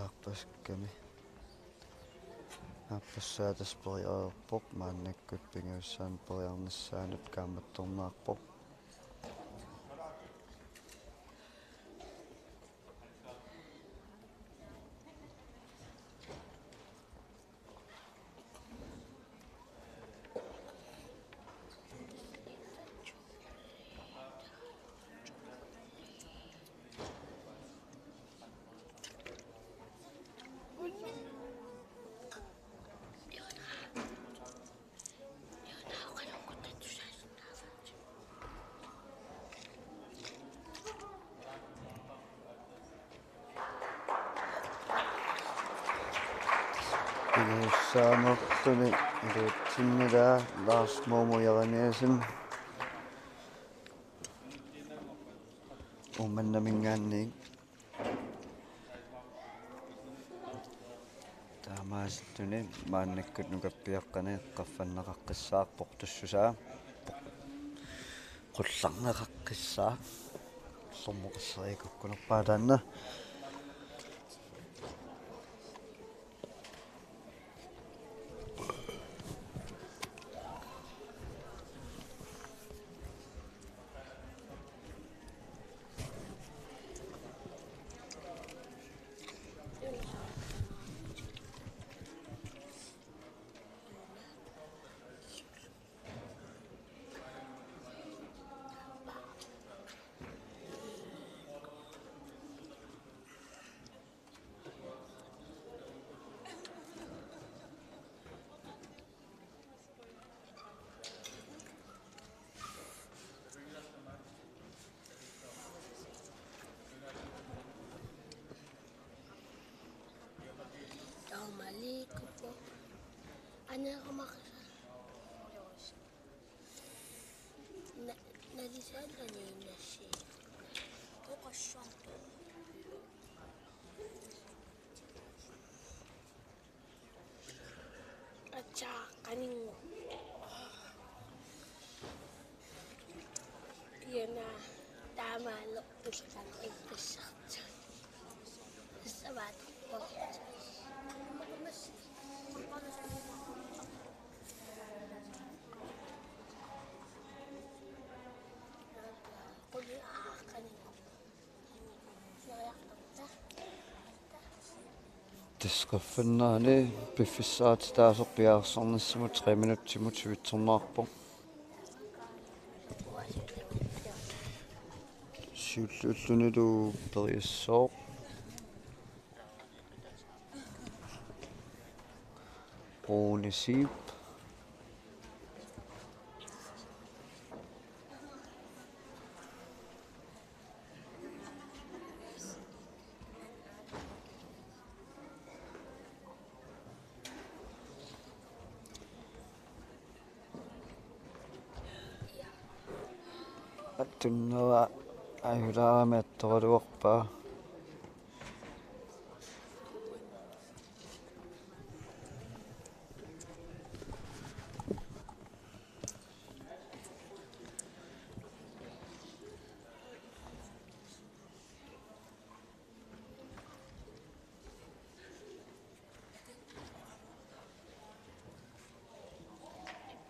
Taarpas kami appassaatas periaerpoq maannakkut pinguussaan periarnissaanut kaammattornaarpoq pinguussaanertuni iluutsinnilaa Lars Moomujäraniasen ummannamingaanniik taamaassittuni maannakkut nukappiaqqani qaffannaqaqqissaarpoq tussusaa qullarneqaqqissaa sormoqassariikukkunerpaataanna Assalamualaikum. Ana kumakasa. Nalisada ni nasi. Kokosyon. Acha kaning. Yan na tama lo isang episode. Sabat ko. tisqaffannaani piffissaatitaasorpiaarsornissumu 3 minuttimut suitsornaarpoq siulluullunilu periassooq Rune-siip attunnera ajulaarami attoraluarpaa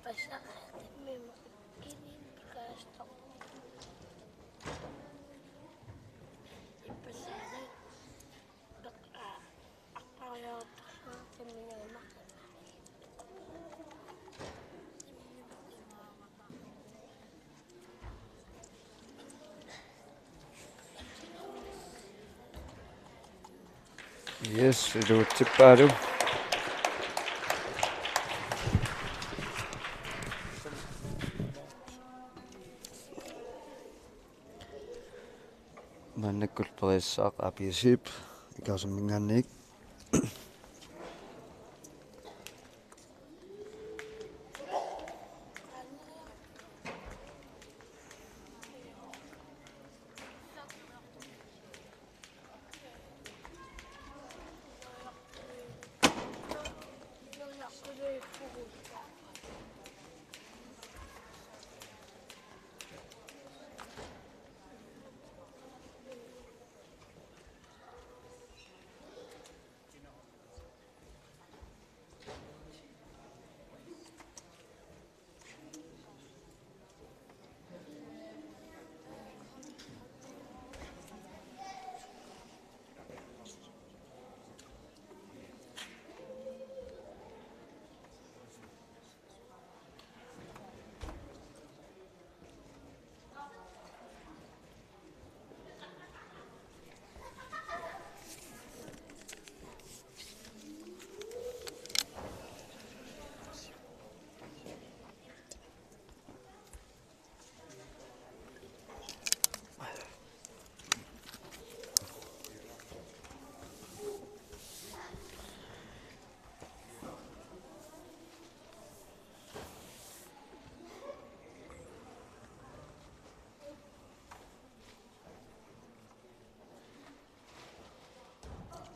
Pasal memang ini kastok. Pasal dok apa yang terminal makan. yes iluutsippalu maannakkut periassaaq apiasiip ikaarsammingaanniik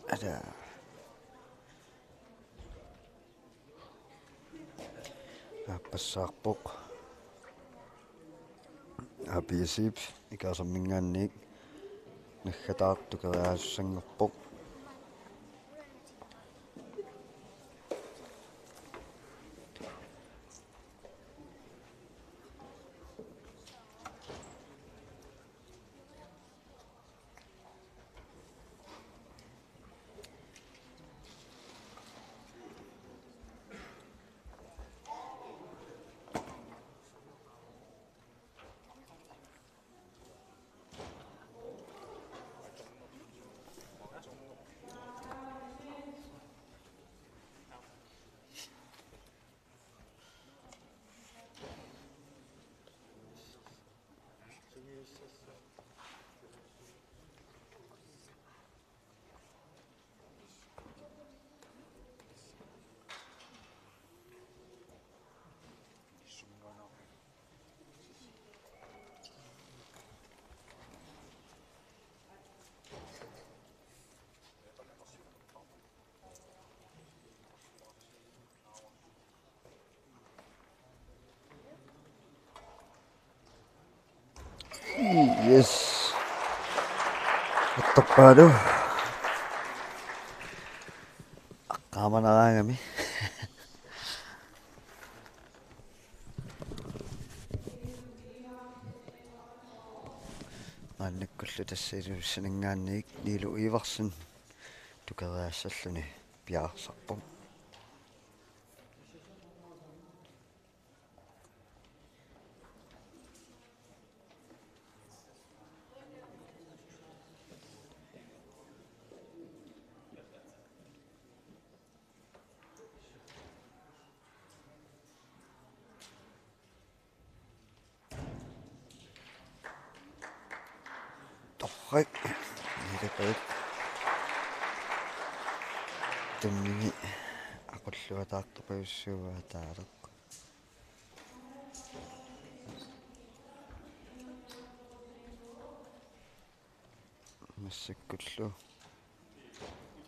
ada appassaarpoq apiisip ikasermingaanniik naggataartukeriaassangorpoq yes attappalu aqqaamanaraangami aannikkullu tassiiluussanangaanniik niilu iivarsun tukeriaassalluni piaarsarpum torrak niilaqarit tummigi aqulluataartuqayussuugaa taaleq массаккуллу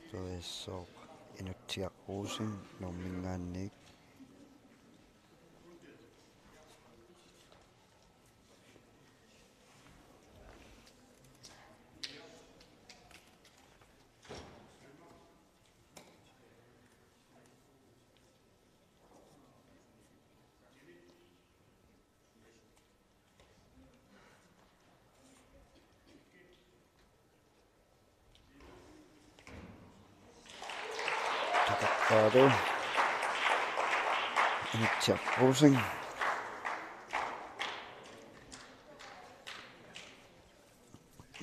сориассоо инутсиаққуусин нормингаанниик takappalu inutsiаққуусин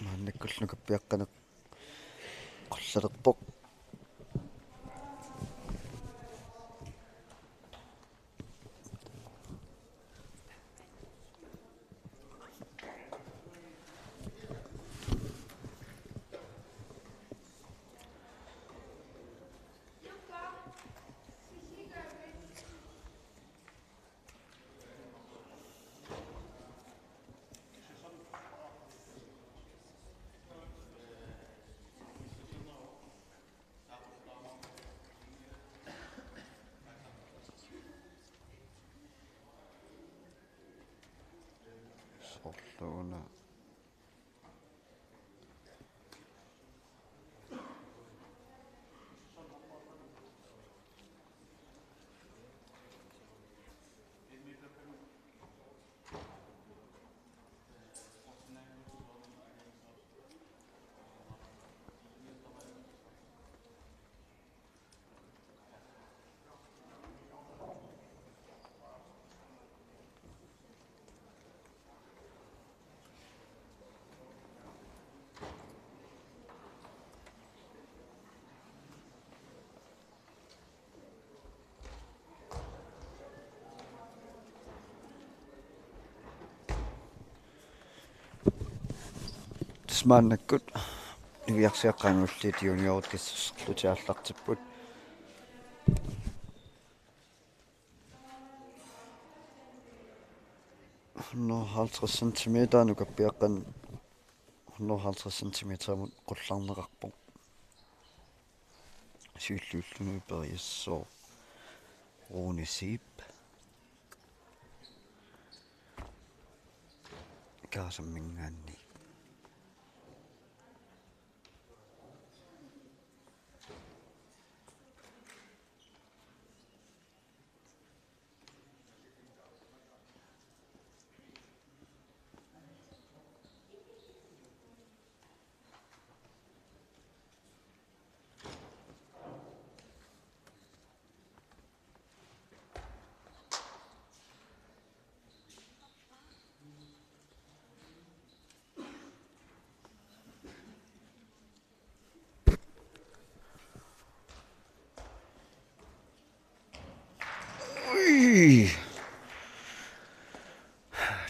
мааннаккуллукаппиаққанеқ qullalерпоқ soorluuna tasmaannakkut niviarsiaqqaangulliit juniorut kisserlutiaallartipput no 50 cm nukappiaqqan 150 cm qullarneqarpoq сюиллууллуни периассоо руунисиип каасаммингаанни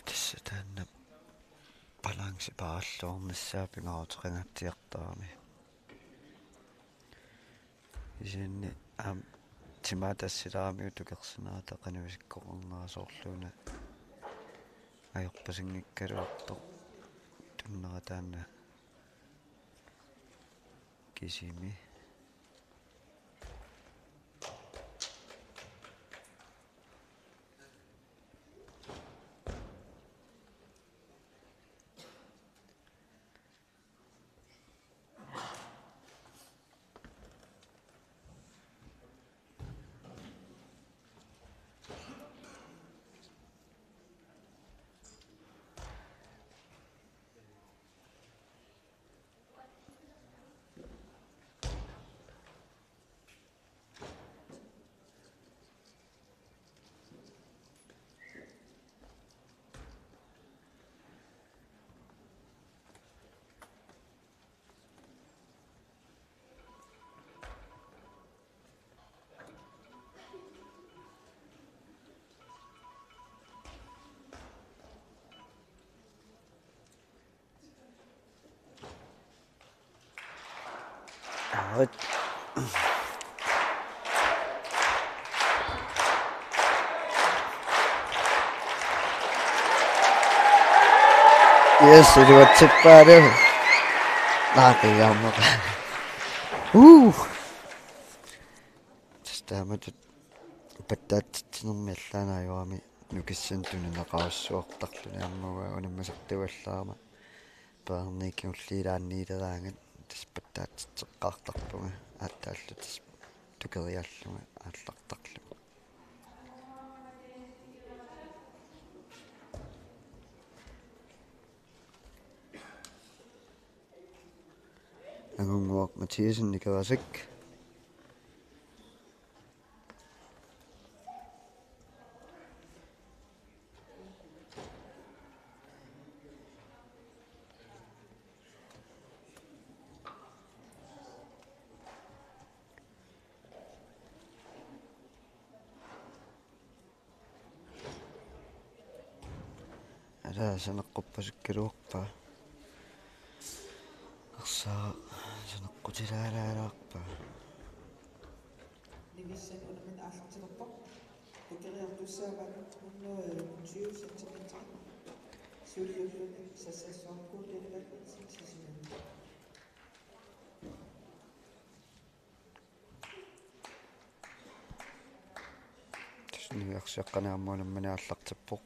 tässä tänne balansi paallornissаа pingaruteqangatsiartaarmi isinni timaatassilaarmiu tukersinarata qanuisikkoqornerasoorluuna ajorpasiнгиккалуарtoq tunnerataanna kisimi Aaret Yes, det var tippaade. Naaqiyarmeqa. Tastaamatut pattaattinermi allaanaajuami nukissan tununaqarussuortarluni ammuga unammasartuallaarma paarniikkiulliilaanniileraangat tas pattaatitteqqaartarpunga aattaallutis tukeriallunga aallartarlu Angunguaq Mathiasen nikavasik ala saneqquppasikkaluarpa arsaa saneqqutilaalaalaarpa Nivissan unaman aallartilerpoq tukeriartussaavaat 120 cm suullulluni sassassuarkuullilavat sisimun tasniarsiaqqanaammuunamani aallartippoq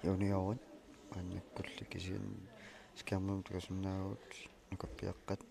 juniorut annakkulli kisiin skærmum tukasunnaavut nukappiaqqat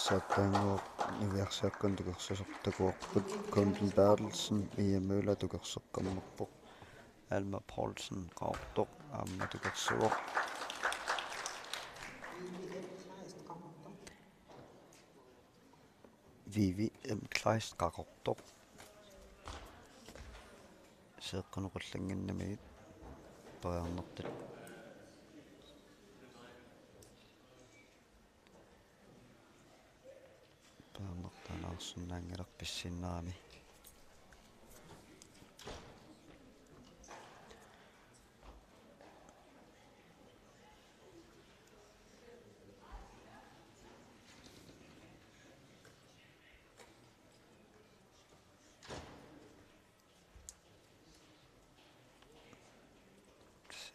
Sattaanguuq niviarsiaqqan tukersasortakuarput Golden Barrelsen Mia Møller tukerseqqammerpoq Alma Poulsen qaortoq aammatukassuoq Vivi Kleist qaqortoq seeqqanuqullanginnamigit pariarnertat pariarnertanaarsunnaangilerpissinnerami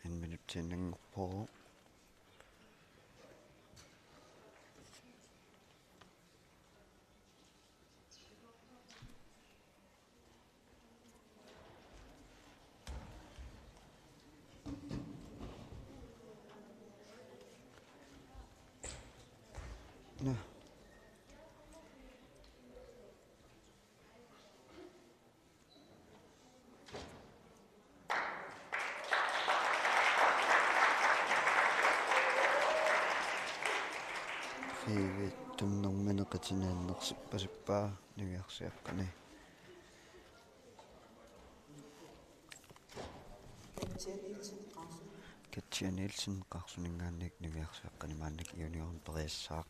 en minutinnangorporu na Vivi tumnermineqatinaannersippasippaa niviarsiaqqani Katja Nielsen qarsuningaannik niviarsiaqqani maannak juniorn periassaaq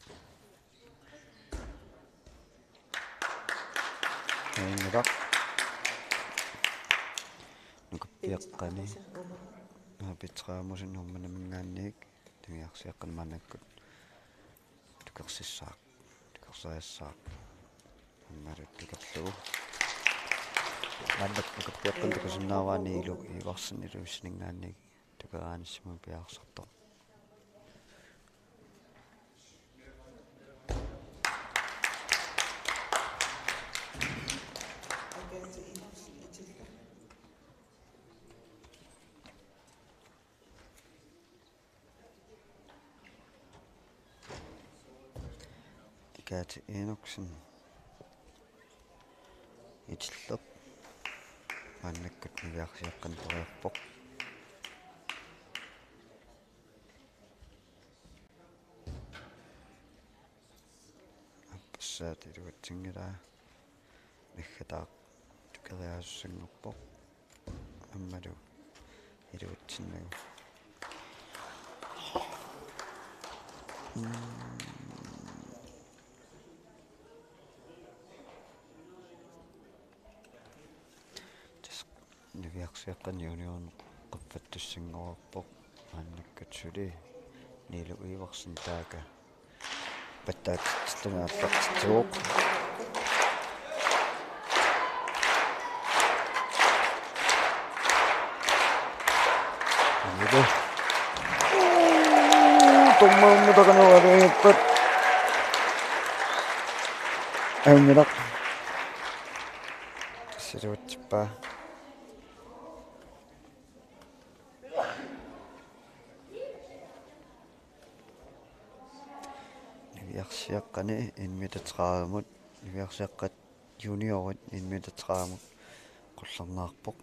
Aingeraq nukappiaqqani Pitseraamusin hummanaminggaannik niviarsiaqqani maannakkut tukersariassaaq ammalut tukerlugu maannak nukappiaqqan tukusinnaavaani ilu ivarsinniluisningaannik tukeraanissima piaarsartoq Kaati Enoksen itilleq maannakkut niviarsiaqqan toriarpoq appassaat iluatsingilaa nagгатаақ tukeriaassangorpoq аммалу илуатсиннагу niviarsiaqqan juniorn qaffattussingororpoq maannakkatsuli niilu iivarsin taaka pattaatitlunaallaqtituuq niilu tommaammataqanuariippat aingeraq siluatsippaa niviarsiaqqani inmitateqaramut niviarsiaqqat juniorit inmitateqaramut qullernaarpoq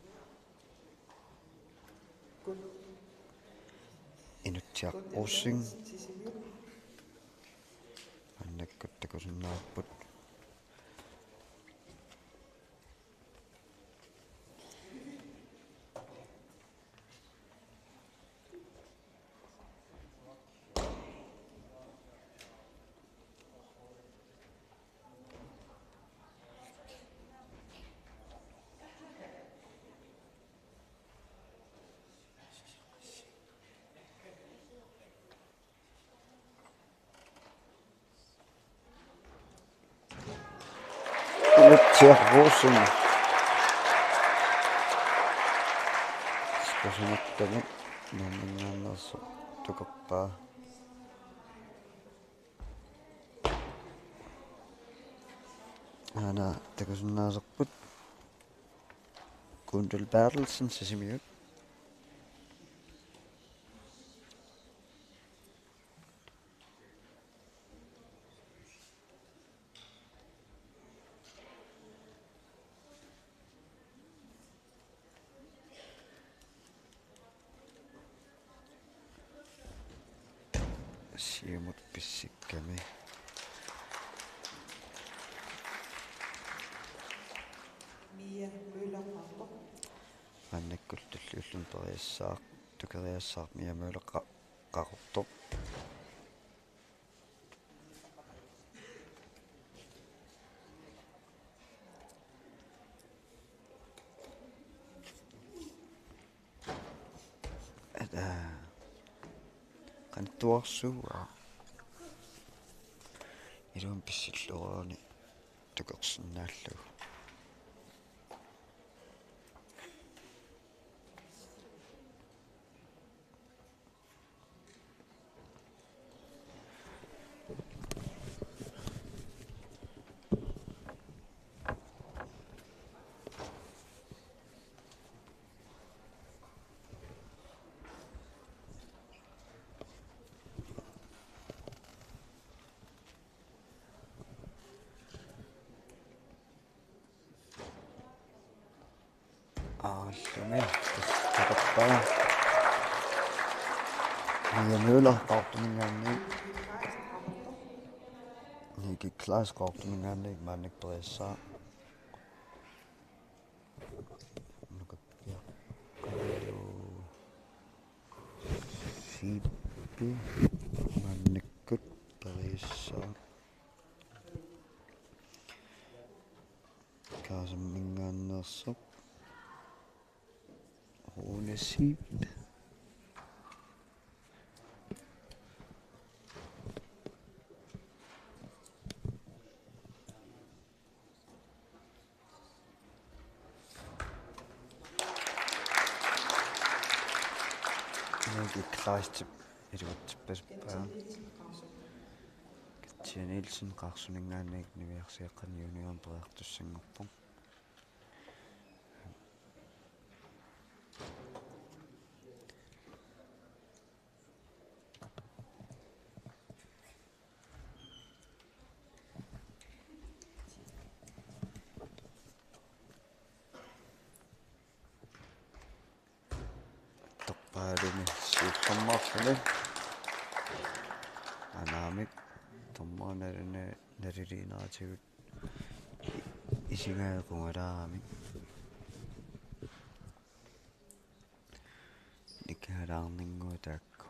inutsiaqquussing annakkut takusinnaarput inutsiarruussing spasunattagut naammingaannersu tukerpaa ana takusinnaaserput Gundel Bertelsen sisimiut siumut pissikkami Mia Møller-Ramper. маннаккуллуллун периассаақ тукериассаақ миамуулеққа қақортоқ qantuarsuuа илуун писсиллуарани тукерсиннааллугу ааллуми тастақаттаа миамуулер qaartumingaanni niki class qaartumingaanni maannak periassaa nukappiaq qallu sippi maannakkut periassaa kaasammingaanneersuq Runesip niki klaastip iluuttippasupaa Katja qaarsuningaanniik niviarsiaqqan junior periartussangorpun torpaalumi siullermarluni anaamik tormaanaluna naliliinaatigut isingaaequngalaarami nikalaarninguutaakku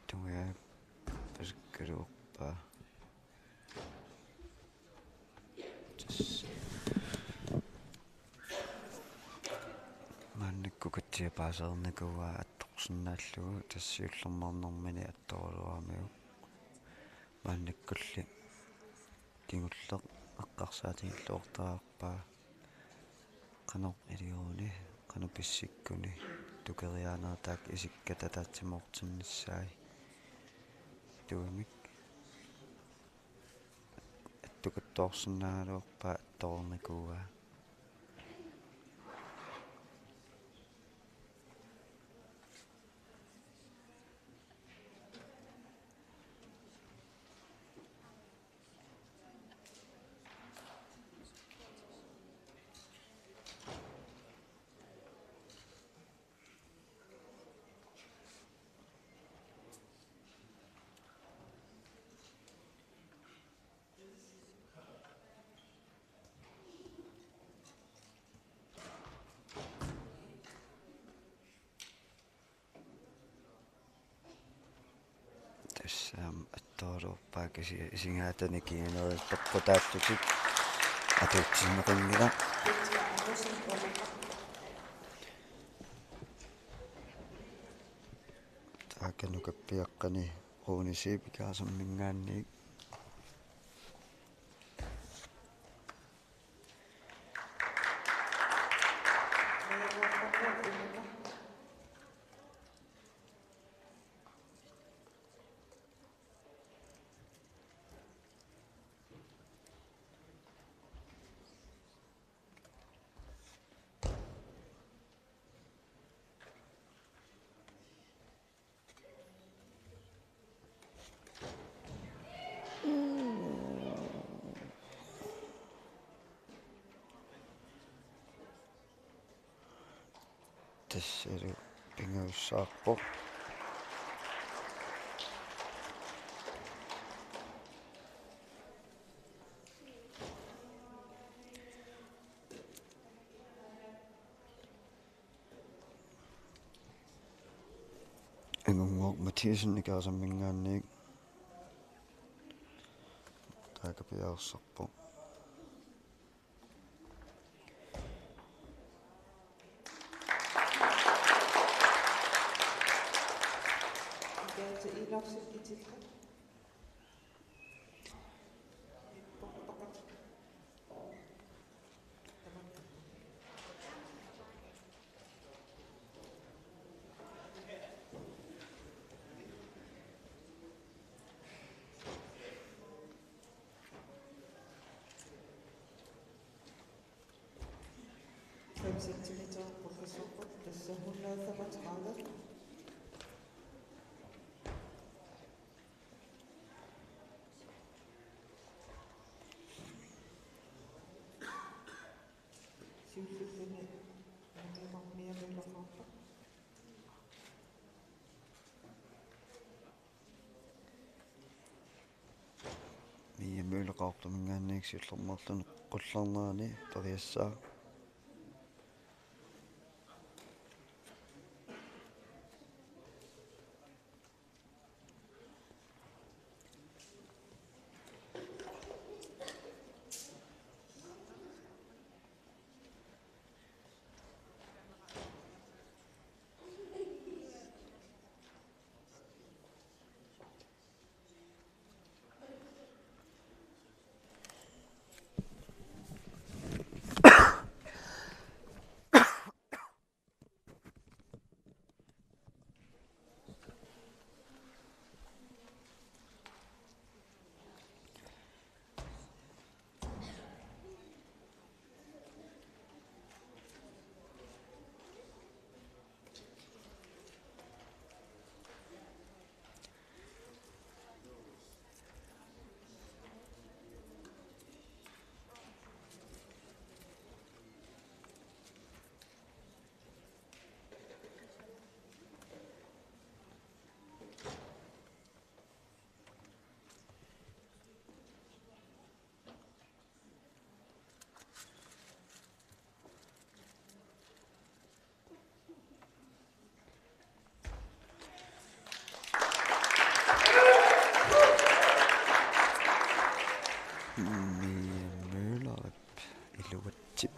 tunga pasakkaluorpaa maannakku katsia paasernerkuaa attoqsinnaallugu tassiullermarnermini attoruluamiu maannakkulli kingulleq aqqarsaatigillaortararpaa qanoq ilioruni qanupissikkuni tukeriaanertaak isikkatataatsimortinnissaai tuimik attukattoorsinnaaluorpaa attornerkuaa attorluorpaa isingaatani kiinereerpeqqutaattutik atuutsinneqinngila Katja Andersen Borger. taakkanukappiaqqani Runesip kaasammingaanniik тассалу пингауссаарпо Engungok Mathiasen ikaasammingaanniik taakapiaarsarpo Икаата иларсит итилла. Иппортоқат. Тамакка. Сентиметр профессорпут тасса 135. Сиуллуллуни миамиамиаллерфаарпа. миаммуулеқартумингаанниик силлэрмарлуни қулларнерани периассаа миаммуулерп илуатсип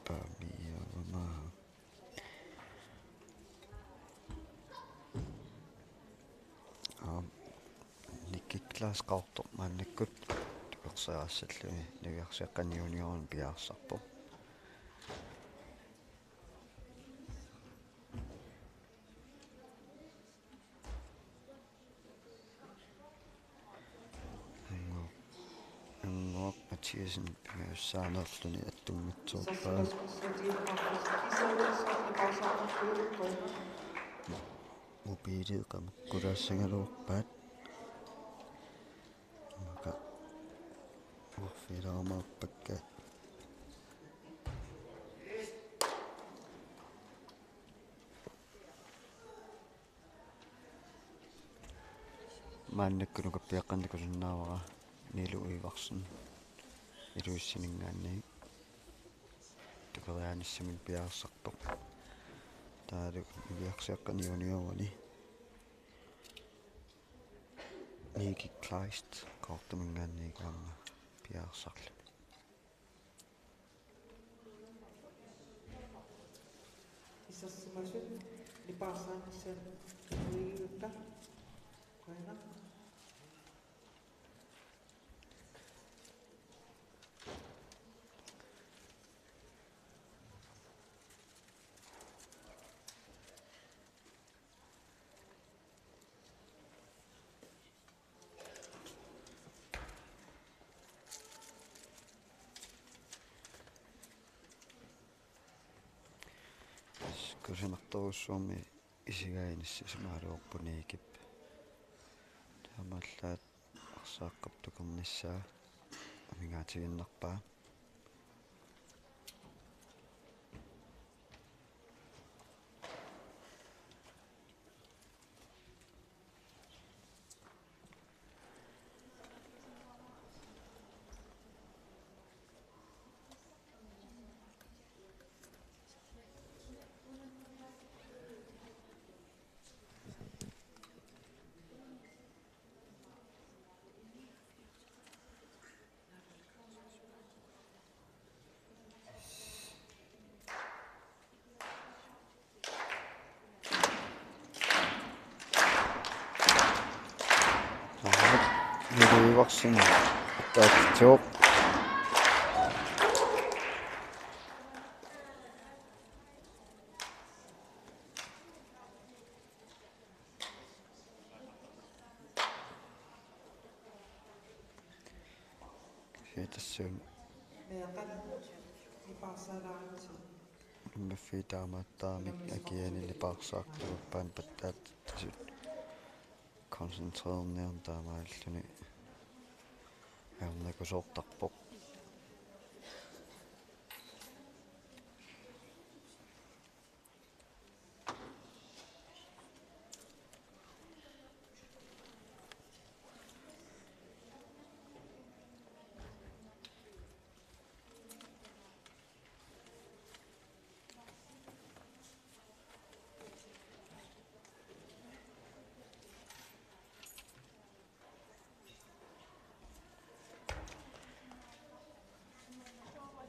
памиавамаа никкиклаас qaortor мааннаккут туперсераассаллуни навиарсиаққаниуниорун пиаарсарпо Engok Mathiasen pingaussaanerluni attungmitsuorpaa mobiiliit qameqqulaassagaluorpaat maka uorfilaarmaarpakka мааннаккунукаппиаққанникулуннаавара нилу уиварсун илуиссинингаанни тупериааниссамин пиаарсарпоқ таалу илиарсиаққаниуниорани Niki Kleist qaortumингаанниикуарна пиаарсарлу Исассимасут липаарсааниссан уигутта коина кусинарторуссуарми исигааниссу самаалуорпуникип таамааллаат арсааққаптукерниссаа амингаатигиннарпаа Ivarsen taatsuuq tassuun meeqan iparsalaarti maffiitaamaattaamik akiani lipaarsaartuuppaан pattaattasut konsentrerniarn taamaalluni aernakusoortarpoq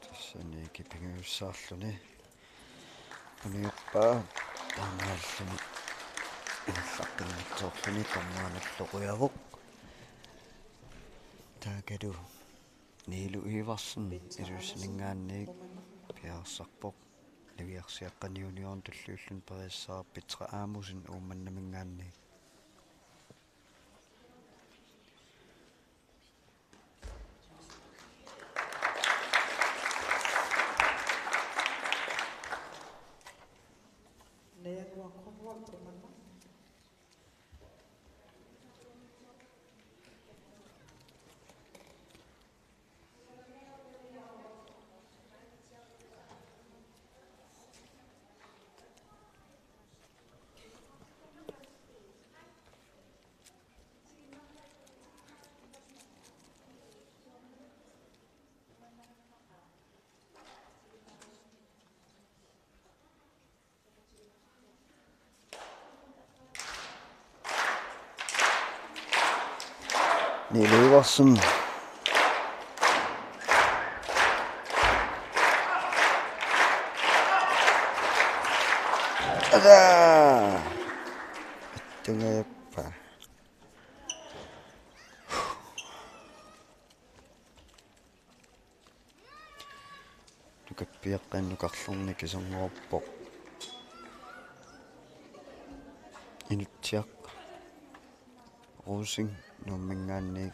tassani kipinguussaarluni uniorpaa taamaalluni inallaqqinnitsoorluni tormaanalloquyaruq taakalu Niilu Ivarsen iluusiningaanniik piaarsarpoq niviarsiaqqaniuniorn tulluullun periissaar Petra Aamusen uummannamingaanniik neanuaqorluartumana Niilu Ivarsen adaa attungayappa nukappiaqqannukarlurni kisornguarpoq inutsiaq Rosing nummingaanniik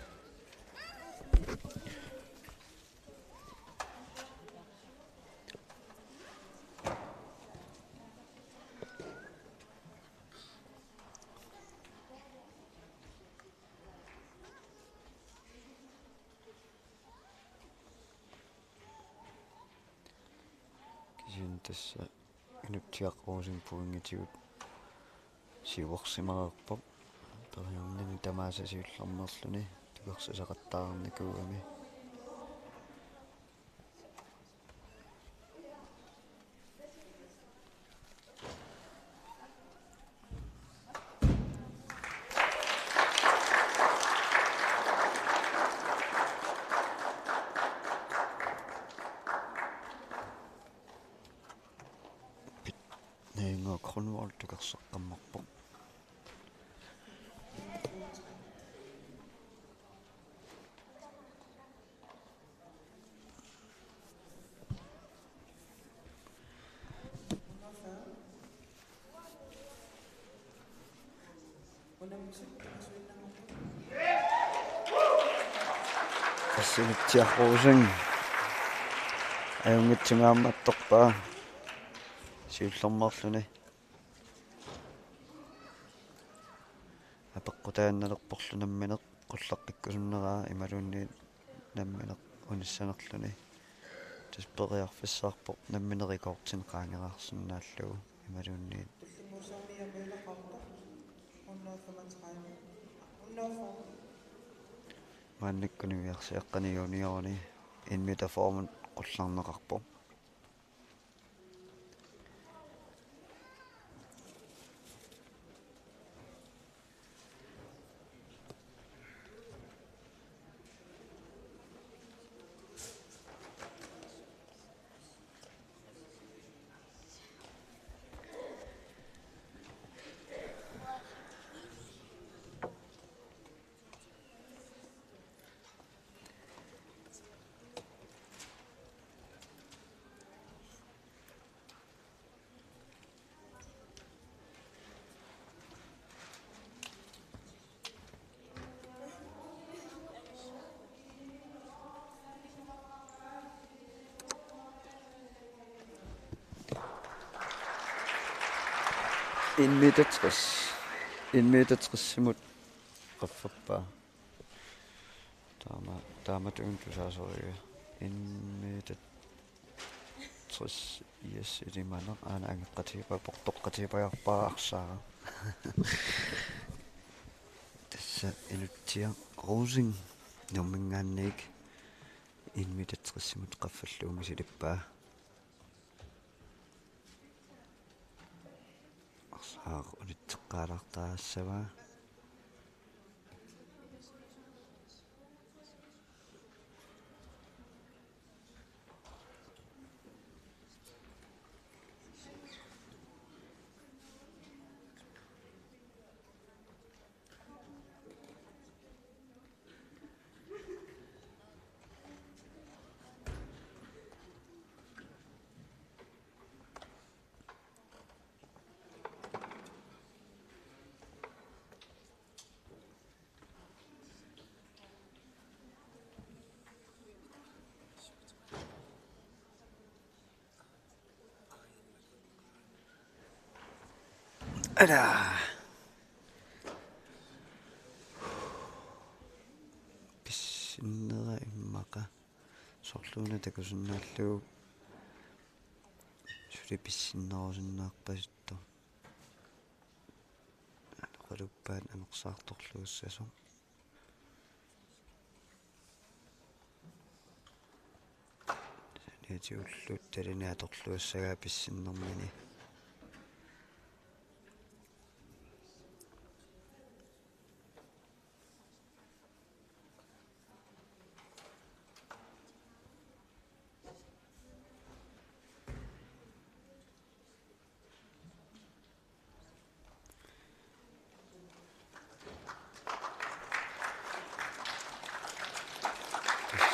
kisiin tassa inutsiaq Rosing puingitigut siuorsimareerpoq toriornini tamaasasiullernerluni tukersasaqattаарnikuugami neingua Kronwall tukerseqqammarpoq тассинитсиаррусин аюнгитсунгаамматторпаа сиуллэрмарлүни апеққутаанналерпорлунамминеқ қуллаққиккусуннераа ималуунни намминеқ униссанерлүни таспериарфиссаарпоқ намминерикоортин qaangeraarsunnaallугу ималуунни туллимусаамиамиулақарта 135 140 маанниккуниуиарсиаққани юниорни инмитаформун qullarneqarpoq 1 meter 60 simut qaffappaa taama tuuntusaasoriga 1 meter 60 yes ilimaneq aana angeqqatiipa portoqqatiipajarpaa arsaara tassa inutsia rosing nummingaanniik 1 meter 60 simut qaffalluumi silippaa arsaaq unitteqqaalartaassavaa Ada. Pissinera immaqa sorluuna takusunnaallugu suli pissinnerusinnaarpasuttu qaluppaat aneqsaartorluussasu saniatiulluut taliniatorluussagaa pissinnermini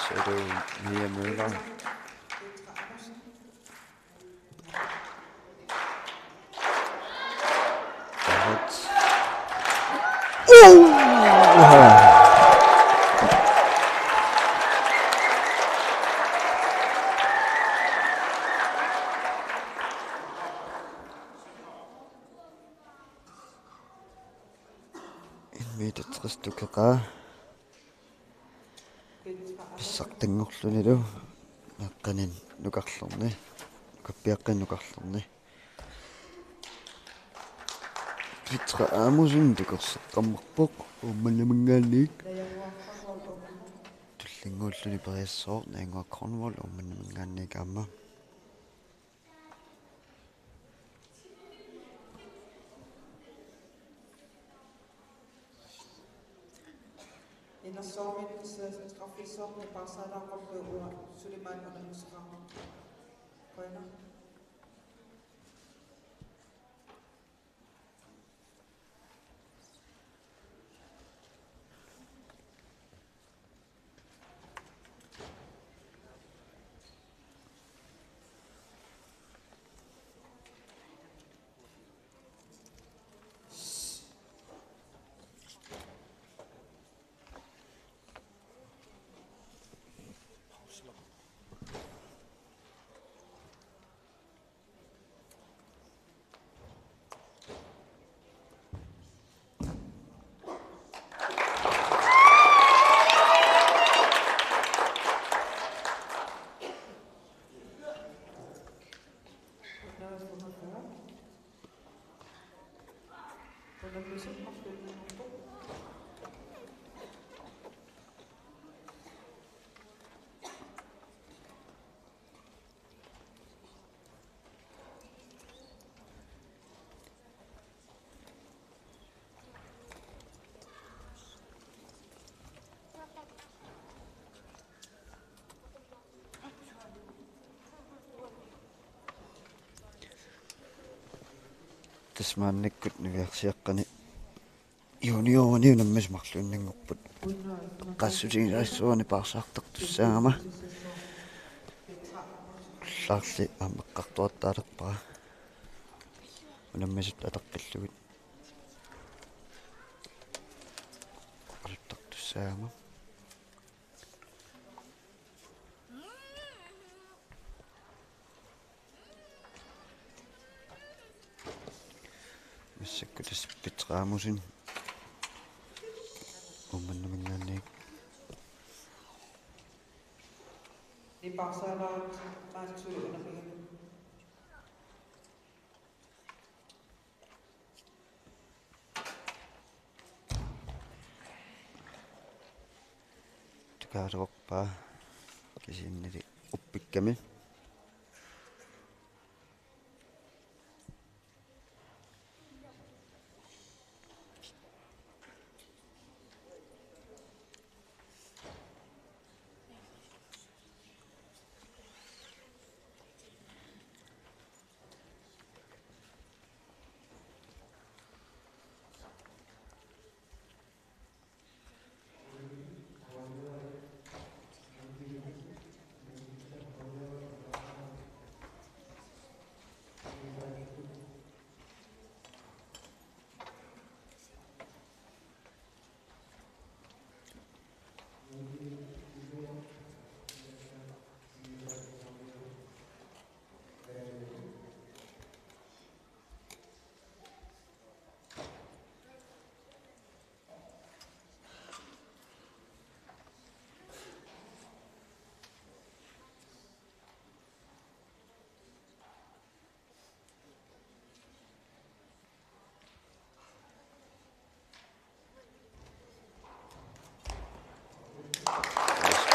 så er det Mia Møller. Meter 60 tukaqa pissartangorlunilu naqqanin nukarlerni kappiaqqin nukarlerni vitra aamusun tukerseqqammerpoq uummannamangaanniik tullinguulluni periassoor naingua Cornwall uummannamangaanniik aamma Innersormen trafisormen passaalaaqorlu ua Suliman unamusaqarma qoina tasmaannikkut niviarsiaqqani junioruni unammasmarluunninngorput qassutigilaassuani paarsaartartussaangama laarli aammeqqartuattaalerpara unammasut ateqqillugit qaluttartussaangama Ассаккутас питраамусин умманнамингаанник Ni parsalaat maatsui unamigan. tukaaruorpaa kisiinnili uppikkami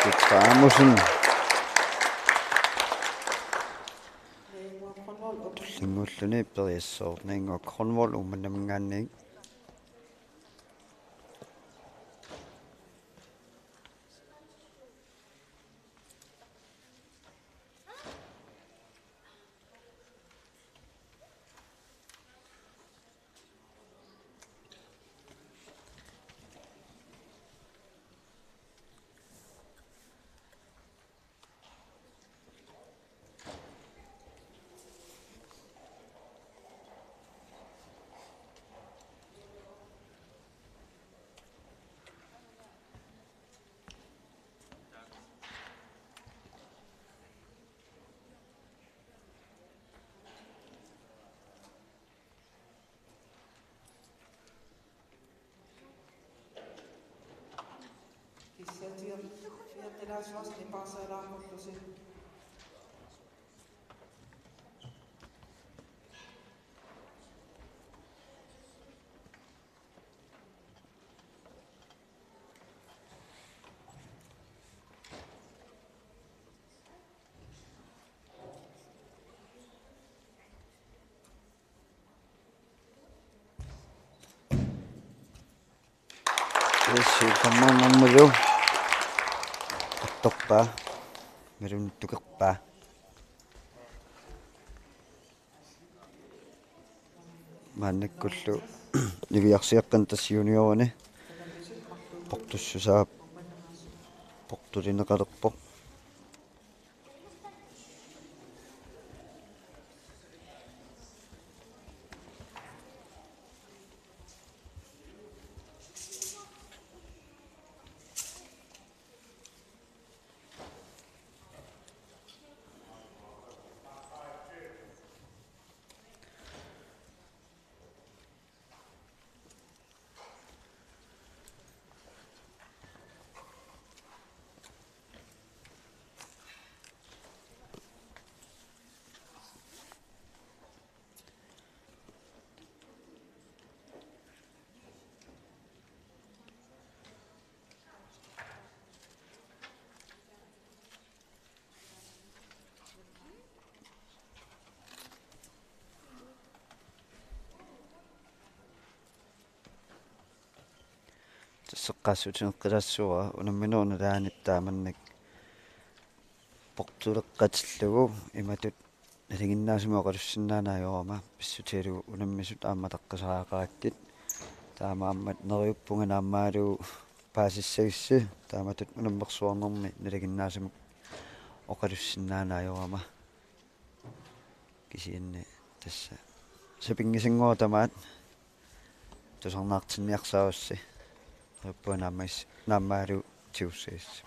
питраамусин Lewa Cornwall op. лингуллуни периассоорнингуак Cornwall умманнамингаанник Kissatiam fiatelaasvas ni parsalaaqullusi. эссиуппаммааммалу атторпаа мерун тукерпаа мааннаккуллу нивиарсиаққан тас юниорни портуссусаап портулинеқалерпо тассеққассутинеққилассуара унамминуурна лааниттааманнак портулеққатиллугу иматут налигиннаасимоқалуссиннаанаайорама писсутиалугу унаммисут ааматаққасараақараккит таамааммат нериуппунганааммаалугу паасиссагисси тааматут унаммерсуарнэрми налигиннаасимук оқалуссиннаанаайорама кисиинни тасса сапингисингуа тамаат тусарнаартинниарсаавасси руппунааммас нааммаалу тиуссагис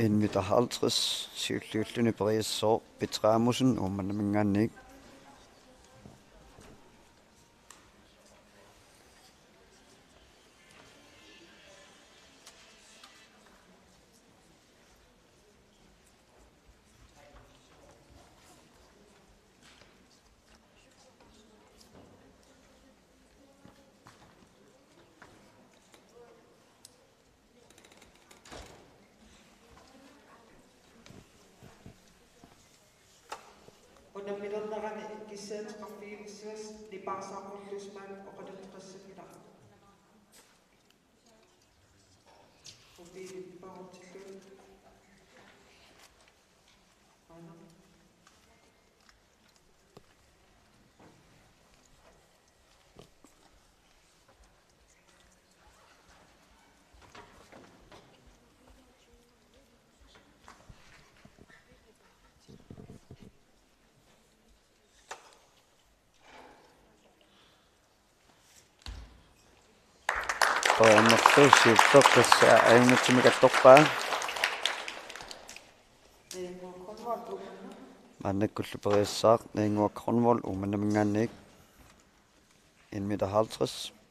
1,50 siulluulluni periassoo Petraamusen uummannamingaanniik Unamilornerani kissaatiqarfiigissavas nipaarsaaqorluusmaak oqalerteqassamila. Upiippaartillu. Ana. qoammertuussiupperqassaa aimmatsimikattorpaa Konrad umanna. maannakkullu periassaaq nainguak Cornwall uummannamingaanniik 1,50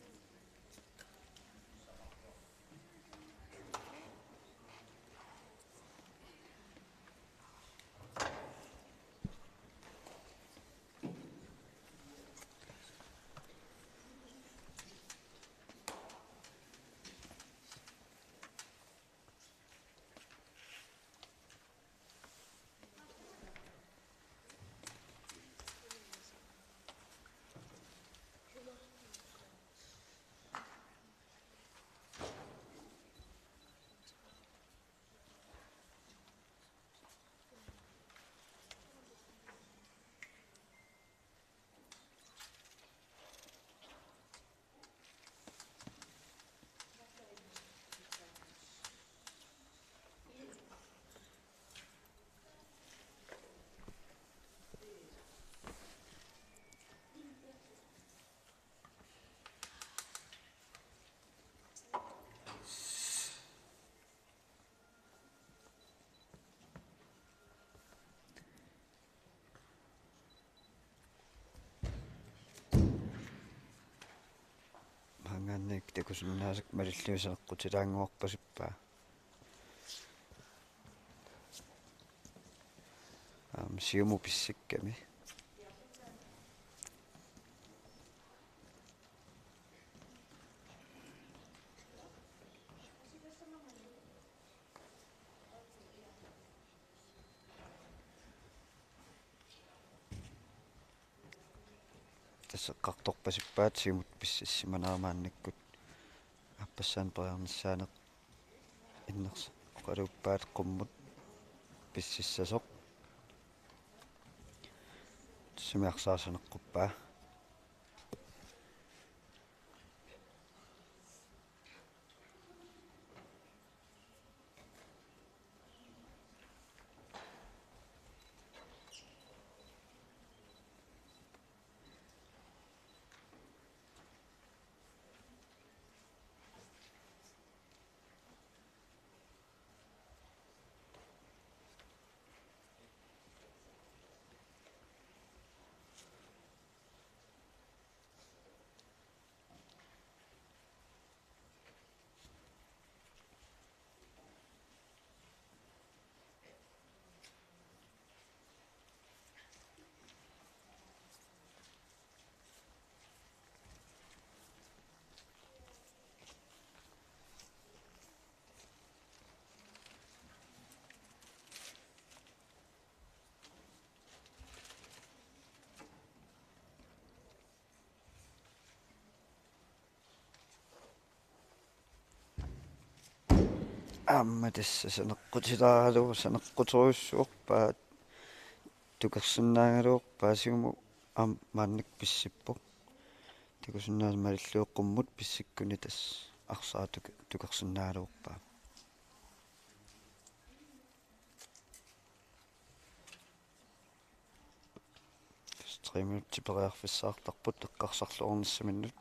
hangaanniik takusunnaasak malilluiseneqqutilaanguarpasippaa siumu pissikkami тассеққарторпасиппаат сиумут писсиссиманермаанниккут аппассаан периарнissaанеқ иннерс оқалууппаат қуммут писсиссасоқ симиарсаасанеққуппаа аама тасса санеққутилааралу санеққуторюссуорпаат тукерсиннаагалуорпаа сиуму мааннак писсиппоқ тукерсиннаас малиллуоққуммут писсиккуни тас арсаа тукерсиннаагалуорпаа стримит типериарфиссаартарпут эққарсарлуорниссаминнут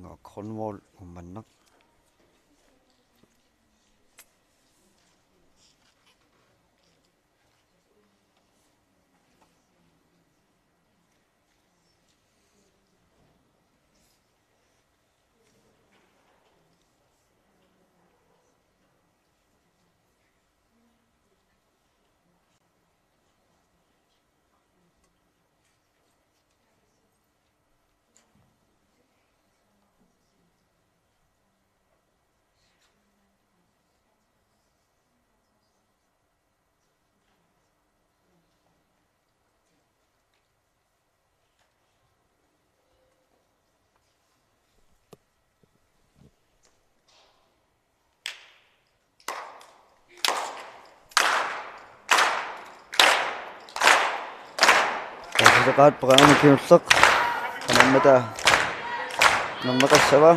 Nengo Cornwall ummannak. Qat paqaani kiulleq qanammata nammaqassava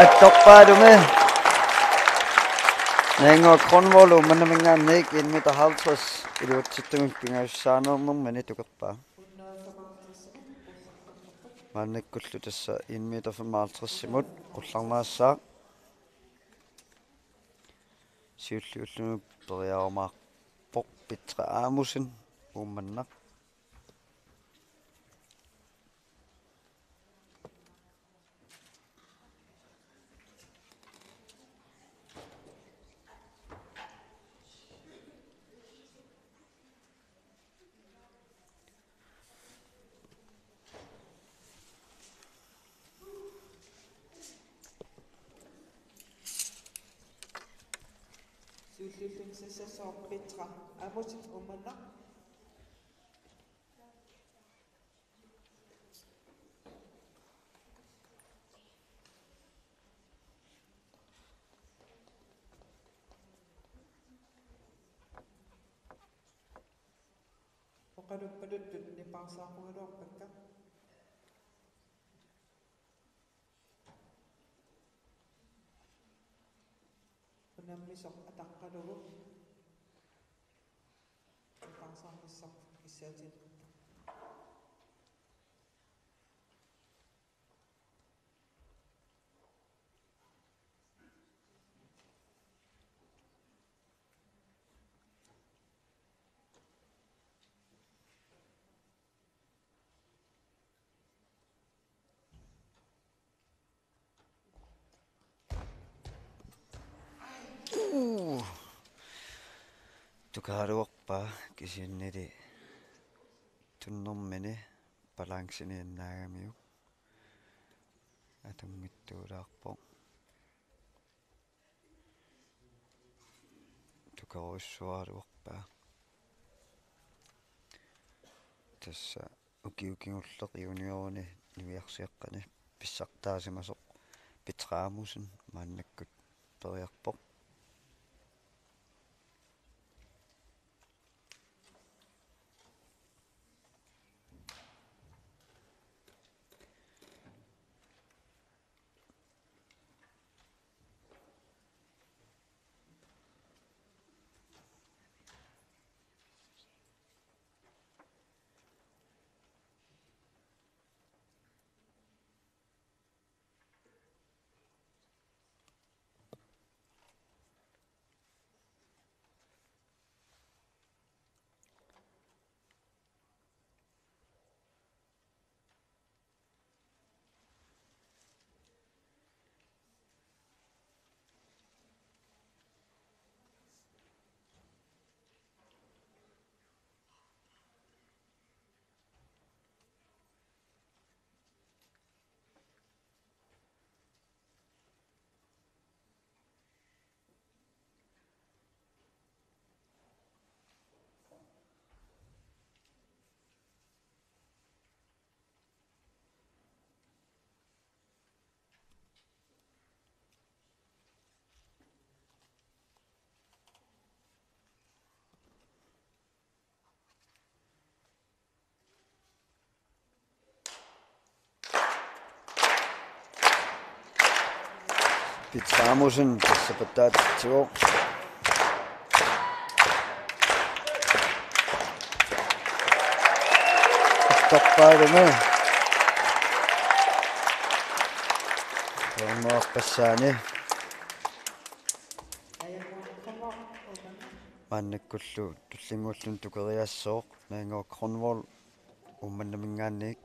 attoqqaalume Nengo Cornwall ummannamingaannik 150 iluutsittumik pingassaanernermani tuqerpaa 155. maannikkullu tassa 155-simut qullarmaassaa siulluullumu periarumaarpoq pitra aamusin ummannaq Suullullunsissasoor Petra amusit ummanna oqaluppaluttut niparsaaqugaluarpakka unammisoq ataqqalugu niparsaarnissoq issaatiq tukaaruorpaa kisinnili tunnermini balanssiniinnaagamiu atungittuulaarpo tukaruissualuorpaa tassa ukiukingulleq junioruni niviarsiaqqani pissartaasimasoq pitraamusin maannakkut periarpoq pitraamusin tassa pataatitsuo attoqqaalume Soorneerpassaani Ajamuakkamar umana. maannakkullu tullinguullun tukeriassooq naingoq Cornwall ummannamingaanniik